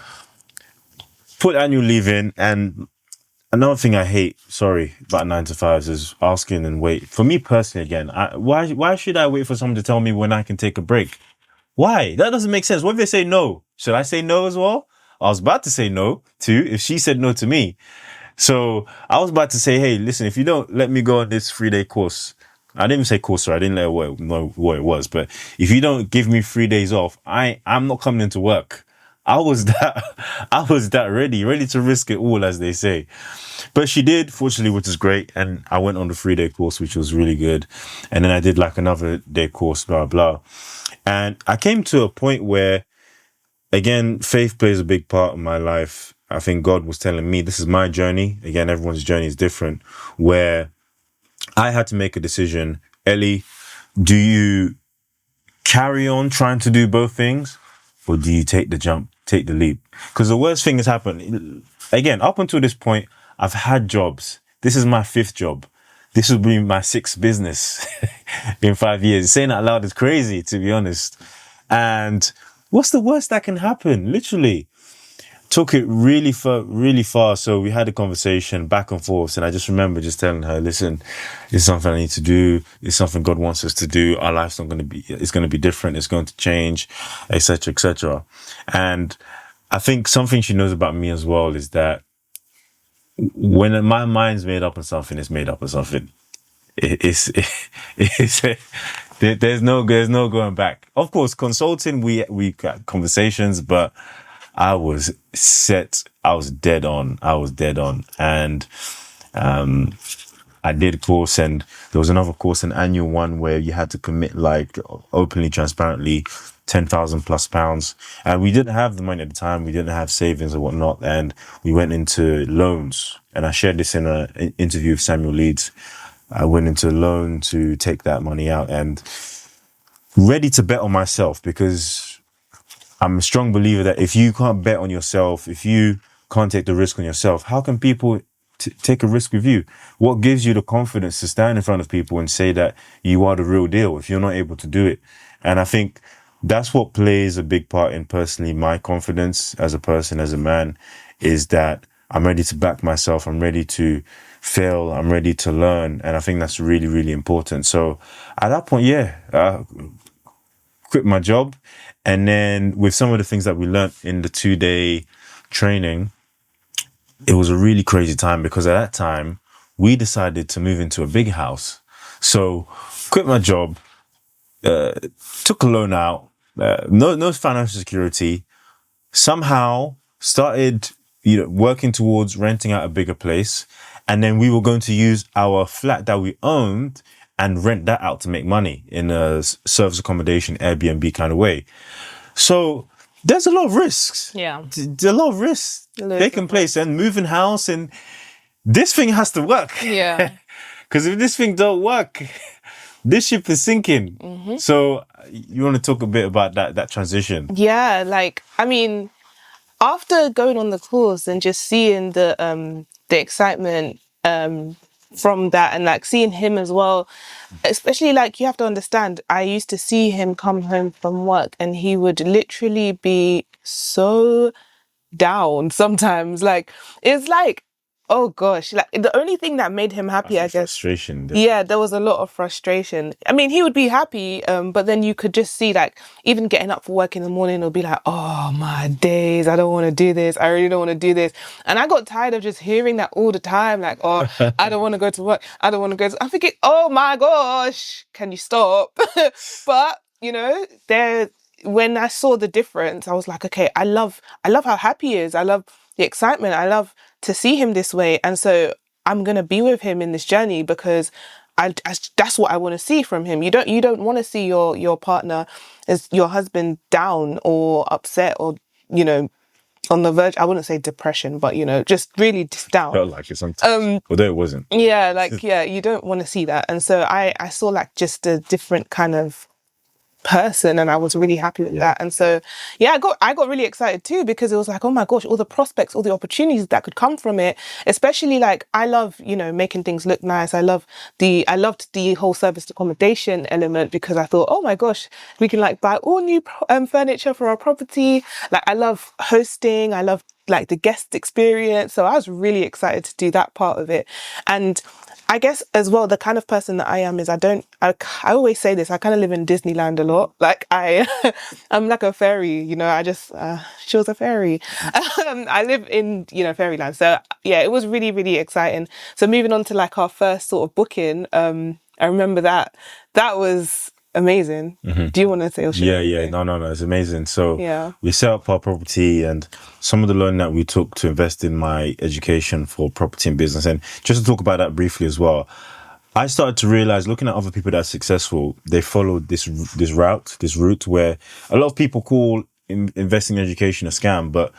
put annual leave in. And another thing I hate, about 9 to 5s is asking and wait. For me personally, again, why should I wait for someone to tell me when I can take a break? Why? That doesn't make sense. What if they say no? Should I say no as well? I was about to say no too, if she said no to me. So I was about to say, hey, listen, if you don't let me go on this 3-day course, I didn't even say course, sorry, I didn't let her know what it was, but if you don't give me 3 days off, I'm not coming into work. I was that ready to risk it all, as they say. But she did, fortunately, which is great. And I went on the 3-day course, which was really good. And then I did like another day course, blah, blah. And I came to a point where again, faith plays a big part in my life. I think God was telling me this is my journey. Again, everyone's journey is different, where I had to make a decision. Ellie, do you carry on trying to do both things, or do you take the jump, take the leap? Because the worst thing has happened. Again, up until this point, I've had jobs. This is my 5th job. This will be my 6th business in 5 years. Saying that loud is crazy, to be honest. And what's the worst that can happen? Literally. Took it really far. So we had a conversation back and forth, and I just remember just telling her, listen, it's something I need to do. It's something God wants us to do. Our life's not going to be, it's going to be different. It's going to change, etc., etc. And I think something she knows about me as well is that when my mind's made up on something, it's made up on something. It's there's no going back. Of course, consulting, we got conversations, but I was set. I was dead on. And I did a course, and there was another course, an annual one, where you had to commit, like, openly, transparently, £10,000+. And we didn't have the money at the time. We didn't have savings or whatnot. And we went into loans. And I shared this in an interview with Samuel Leeds. I went into a loan to take that money out, and ready to bet on myself, because I'm a strong believer that if you can't bet on yourself, if you can't take the risk on yourself, how can people take a risk with you? What gives you the confidence to stand in front of people and say that you are the real deal if you're not able to do it? And I think that's what plays a big part in, personally, my confidence as a person, as a man, is that I'm ready to back myself. I'm ready to fail. I'm ready to learn. And I think that's really, really important. So at that point, quit my job. And then with some of the things that we learned in the 2-day training, it was a really crazy time, because at that time we decided to move into a big house. So quit my job, took a loan out, no financial security, somehow started, working towards renting out a bigger place. And then we were going to use our flat that we owned and rent that out to make money in a service accommodation, Airbnb kind of way. So there's a lot of risks. Yeah. A lot of risks taking place, and moving house, and this thing has to work. Yeah. Because if this thing don't work, this ship is sinking. Mm-hmm. So you want to talk a bit about that transition? Yeah, like, I mean, after going on the course and just seeing the excitement from that, and like seeing him as well, especially, like, you have to understand, I used to see him come home from work and he would literally be so down sometimes. Like, it's like, oh gosh, like, the only thing that made him happy, I guess, frustration. Yeah, there was a lot of frustration. I mean, he would be happy, but then you could just see, like, even getting up for work in the morning, it'll be like, oh my days, I don't want to do this. I really don't want to do this. And I got tired of just hearing that all the time, like, oh, I don't want to go to work. I don't want to go to... I'm thinking, oh my gosh, can you stop? But, when I saw the difference, I was like, okay, I love how happy he is. I love the excitement. I love to see him this way. And so I'm going to be with him in this journey, because that's what I want to see from him. You don't want to see your partner, as your husband, down or upset, or, on the verge, I wouldn't say depression, but, just really just down. Felt like it sometimes, although it wasn't. Yeah, you don't want to see that. And so I saw, like, just a different kind of person, and I was really happy with that. And so I got really excited too, because it was like, oh my gosh, all the prospects, all the opportunities that could come from it. Especially, like, I love making things look nice. I loved the whole service accommodation element, because I thought, oh my gosh, we can, like, buy all new furniture for our property. Like, I love hosting, I love, like, the guest experience. So I was really excited to do that part of it. And I guess as well, the kind of person that I am is I always say this, I kind of live in Disneyland a lot. Like, I'm like a fairy, I just, she was a fairy. I live in, fairyland. So yeah, it was really, really exciting. So moving on to, like, our first sort of booking, I remember that was amazing. Mm-hmm. Do you want to say? Yeah. No. It's amazing. So we set up our property, and some of the loan that we took to invest in my education for property and business. And just to talk about that briefly as well, I started to realize, looking at other people that are successful, they followed this route where a lot of people call investing in education a scam, but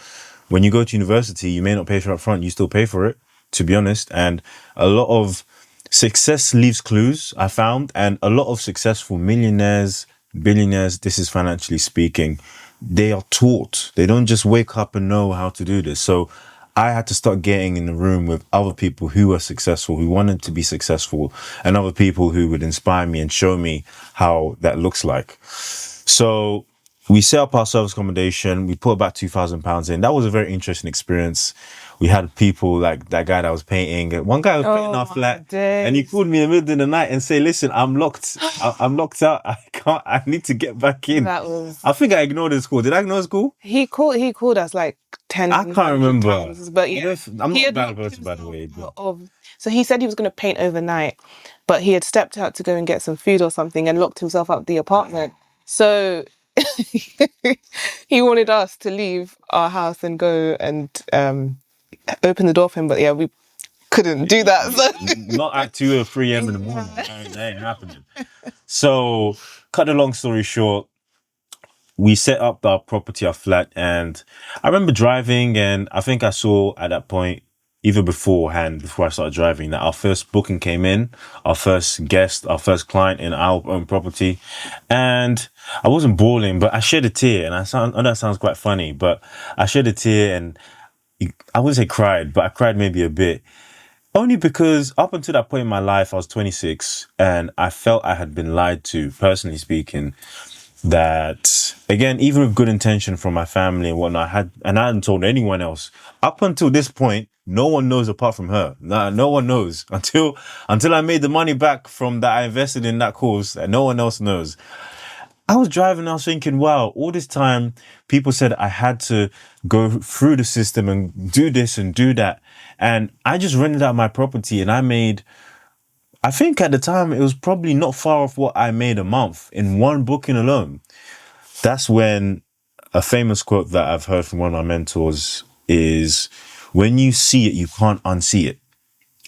when you go to university, you may not pay for it up front. You still pay for it, to be honest. And a lot of success leaves clues, I found, and a lot of successful millionaires, billionaires, this is financially speaking, they are taught. They don't just wake up and know how to do this. So I had to start getting in the room with other people who were successful, who wanted to be successful, and other people who would inspire me and show me how that looks like. So we set up our service accommodation. We put about £2,000 in. That was a very interesting experience. We had people like that guy that was painting. One guy was painting our flat, and he called me in the middle of the night and say, "Listen, I'm locked. I'm locked out. I can't. I need to get back in." I think I ignored his call. Did I ignore his call? He called us like 10 I can't remember. times, but yeah, I'm not a bad person, by the way. So he said he was going to paint overnight, but he had stepped out to go and get some food or something and locked himself up the apartment. So he wanted us to leave our house and go and open the door for him, but yeah, we couldn't do that. So. Not at 2 or 3 a.m. in the morning. That ain't happening. So, cut the long story short, we set up our property, our flat, and I remember driving, and I think I saw at that point, even beforehand, before I started driving, that our first booking came in, our first guest, our first client in our own property. And I wasn't bawling, but I shed a tear, and I know that sounds quite funny, but I shed a tear, and I wouldn't say cried, but I cried maybe a bit. Only because up until that point in my life, I was 26, and I felt I had been lied to, personally speaking. That, again, even with good intention from my family and whatnot, I hadn't told anyone else. Up until this point, no one knows apart from her. No one knows until I made the money back from that I invested in that course, and no one else knows. I was driving, I was thinking, wow, all this time, people said I had to go through the system and do this and do that. And I just rented out my property, and I think at the time it was probably not far off what I made a month in one booking alone. That's when a famous quote that I've heard from one of my mentors is, when you see it, you can't unsee it.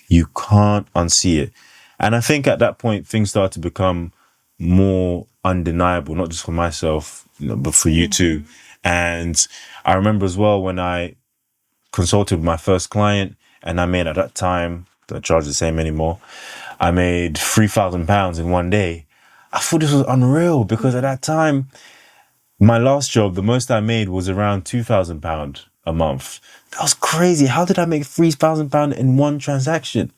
You can't unsee it. And I think at that point, things started to become more undeniable, not just for myself, but for you too. And I remember as well when I consulted with my first client, and I made at that time, don't charge the same anymore, I made £3,000 in one day. I thought this was unreal, because at that time, my last job, the most I made was around £2,000 a month. That was crazy. How did I make £3,000 in one transaction?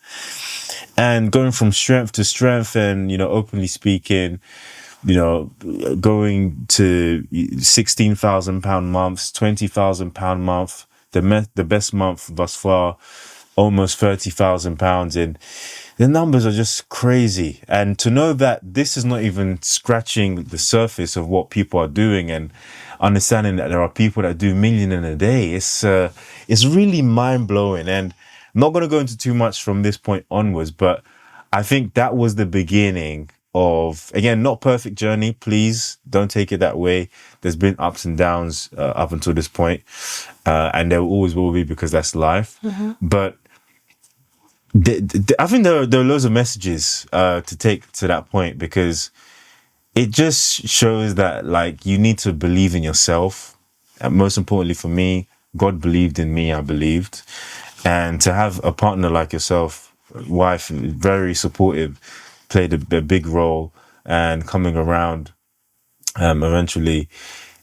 And going from strength to strength, and, openly speaking, going to £16,000 months, £20,000 month, the best month thus far, almost £30,000 in. The numbers are just crazy. And to know that this is not even scratching the surface of what people are doing, and understanding that there are people that do million in a day, it's really mind blowing. And I'm not going to go into too much from this point onwards, but I think that was the beginning of, again, not perfect journey. Please don't take it that way. There's been ups and downs up until this point, and there always will be, because that's life. But I think there are loads of messages to take to that point, because it just shows that, like, you need to believe in yourself. And most importantly for me, God believed in me, I believed. And to have a partner like yourself, wife, very supportive, played a big role, and coming around eventually,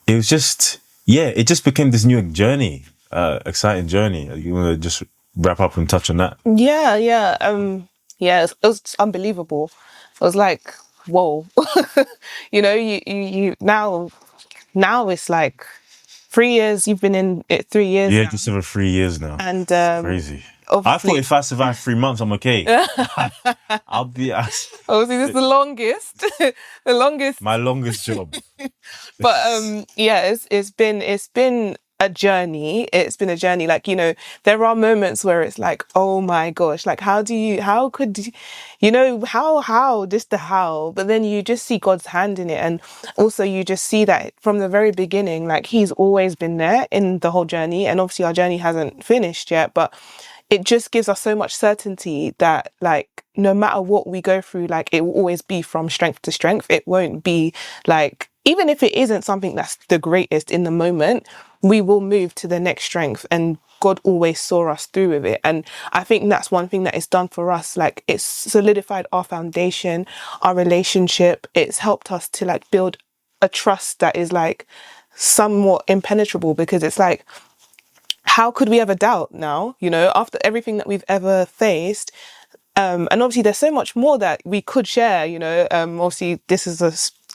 it was just, it just became this new journey, exciting journey. You want to just wrap up and touch on that? Yeah. It was unbelievable. It was like, whoa. You now it's like 3 years. You've been in it 3 years. Yeah, now. just over 3 years now. And crazy. I thought if I survive 3 months, I'm okay. I'll be. Obviously, this is the longest, the longest. My longest job. But it's been a journey. It's been a journey. Like, there are moments where it's like, oh my gosh, like, how could how, but then you just see God's hand in it. And also you just see that from the very beginning, like, he's always been there in the whole journey. And obviously our journey hasn't finished yet, but it just gives us so much certainty that, like, no matter what we go through, like, it will always be from strength to strength. It won't be like, even if it isn't something that's the greatest in the moment, we will move to the next strength, and God always saw us through with it. And I think that's one thing that it's done for us. Like, it's solidified our foundation, our relationship. It's helped us to like build a trust that is like somewhat impenetrable, because it's like, how could we ever doubt now, after everything that we've ever faced? And obviously there's so much more that we could share, obviously this is a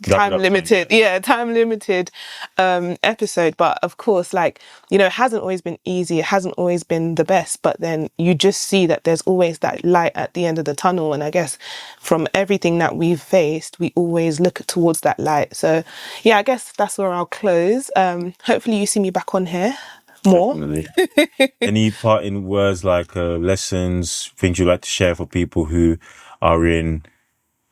time limited episode, but of course, like, it hasn't always been easy, it hasn't always been the best, but then you just see that there's always that light at the end of the tunnel. And I guess from everything that we've faced, we always look towards that light. So yeah, I guess that's where I'll close. Hopefully you see me back on here more. Definitely. Any parting words, like lessons, things you'd like to share for people who are in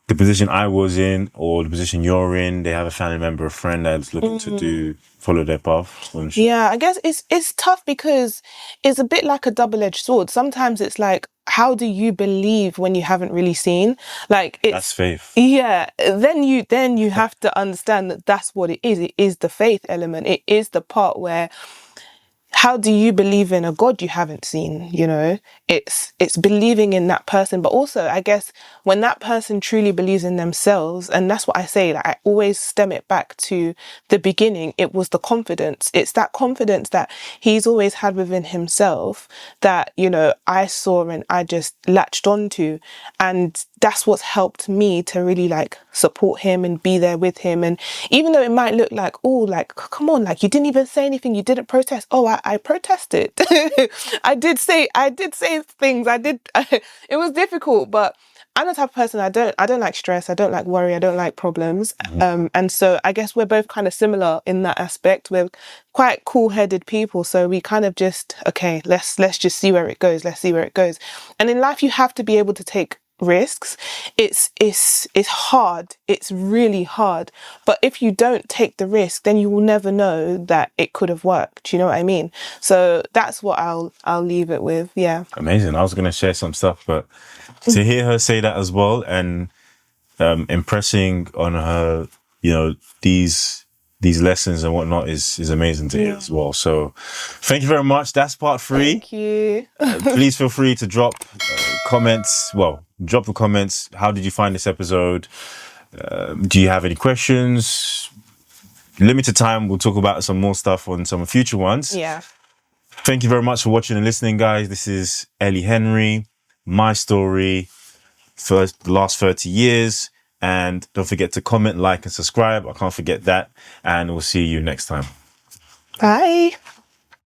the position I was in, or the position you're in? They have a family member, a friend that's looking to follow their path. Yeah, I guess it's tough, because it's a bit like a double-edged sword. Sometimes it's like, how do you believe when you haven't really seen? Like, that's faith. Yeah. Then you have to understand that that's what it is. It is the faith element. It is the part where, how do you believe in a God you haven't seen? It's believing in that person, but also, I guess, when that person truly believes in themselves, and that's what I say, like, I always stem it back to the beginning. It was the confidence. It's that confidence that he's always had within himself that, I saw and I just latched onto. And that's what's helped me to really like support him and be there with him. And even though it might look like, oh, like, come on, like, you didn't even say anything, you didn't protest. Oh, I protested. I did say things. It was difficult, but I'm the type of person, I don't like stress, I don't like worry, I don't like problems. And so I guess we're both kind of similar in that aspect. We're quite cool-headed people, so we kind of just, okay, let's just see where it goes. Let's see where it goes. And in life, you have to be able to take risks. It's hard. It's really hard. But if you don't take the risk, then you will never know that it could have worked. Do you know what I mean? So that's what I'll leave it with. Yeah. Amazing. I was going to share some stuff, but to hear her say that as well, and impressing on her, these lessons and whatnot is amazing to hear as well. So thank you very much. That's part 3. Thank you. Please feel free to drop comments. Well, drop the comments. How did you find this episode? Do you have any questions? Limited time. We'll talk about some more stuff on some future ones. Yeah. Thank you very much for watching and listening, guys. This is Élie Henry, my story for the last 30 years. And don't forget to comment, like, and subscribe. I can't forget that. And we'll see you next time. Bye.